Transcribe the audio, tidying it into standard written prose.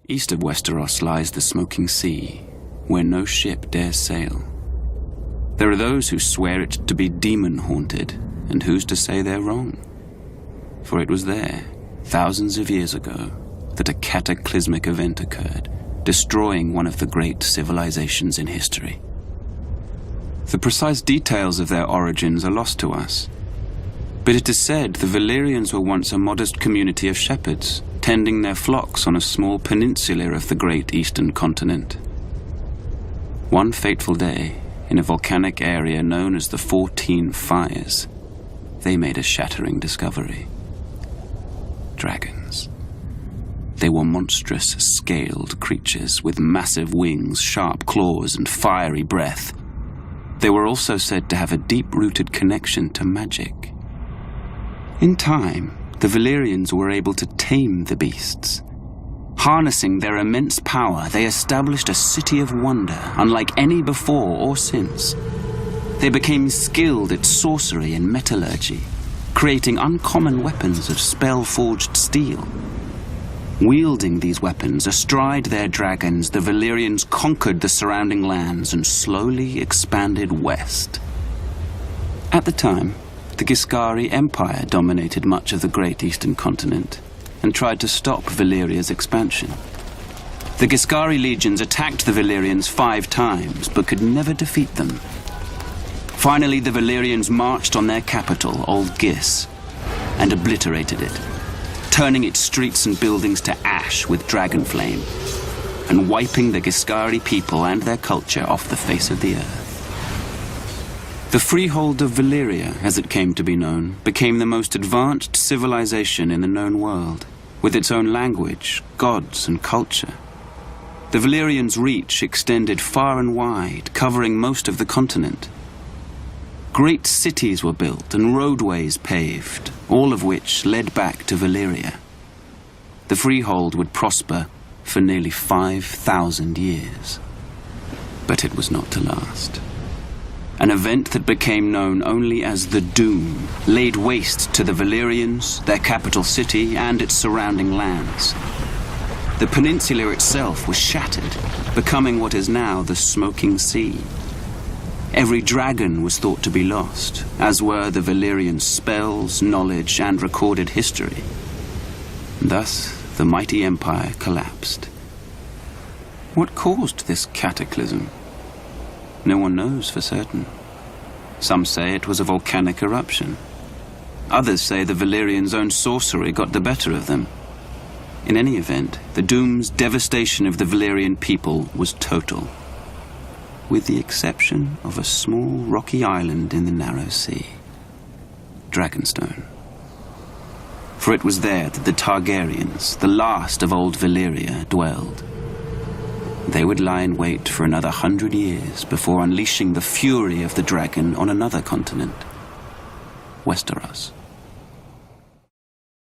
East of Westeros lies the smoking sea, where no ship dares sail. There are those who swear it to be demon-haunted, and who's to say they're wrong? For it was there, thousands of years ago, that a cataclysmic event occurred, destroying one of the great civilizations in history. The precise details of their origins are lost to us, but it is said the Valyrians were once a modest community of shepherds, tending their flocks on a small peninsula of the great eastern continent. One fateful day, in a volcanic area known as the 14 Fires, they made a shattering discovery. Dragons. They were monstrous, scaled creatures with massive wings, sharp claws, and fiery breath. They were also said to have a deep-rooted connection to magic. In time, the Valyrians were able to tame the beasts. Harnessing their immense power, they established a city of wonder, unlike any before or since. They became skilled at sorcery and metallurgy, creating uncommon weapons of spell-forged steel. Wielding these weapons astride their dragons, the Valyrians conquered the surrounding lands and slowly expanded west. At the time, the Giscari Empire dominated much of the great eastern continent and tried to stop Valyria's expansion. The Giscari legions attacked the Valyrians 5 times, but could never defeat them. Finally, the Valyrians marched on their capital, Old Gis, and obliterated it, turning its streets and buildings to ash with dragon flame, and wiping the Giscari people and their culture off the face of the earth. The Freehold of Valyria, as it came to be known, became the most advanced civilization in the known world, with its own language, gods, and culture. The Valyrians' reach extended far and wide, covering most of the continent. Great cities were built and roadways paved, all of which led back to Valyria. The Freehold would prosper for nearly 5,000 years. But it was not to last. An event that became known only as the Doom laid waste to the Valyrians, their capital city, and its surrounding lands. The peninsula itself was shattered, becoming what is now the Smoking Sea. Every dragon was thought to be lost, as were the Valyrians' spells, knowledge, and recorded history. Thus, the mighty empire collapsed. What caused this cataclysm? No one knows for certain. Some say it was a volcanic eruption. Others say the Valyrians' own sorcery got the better of them. In any event, the Doom's devastation of the Valyrian people was total, with the exception of a small rocky island in the narrow sea, Dragonstone. For it was there that the Targaryens, the last of old Valyria, dwelled. They would lie in wait for another 100 years before unleashing the fury of the dragon on another continent, Westeros.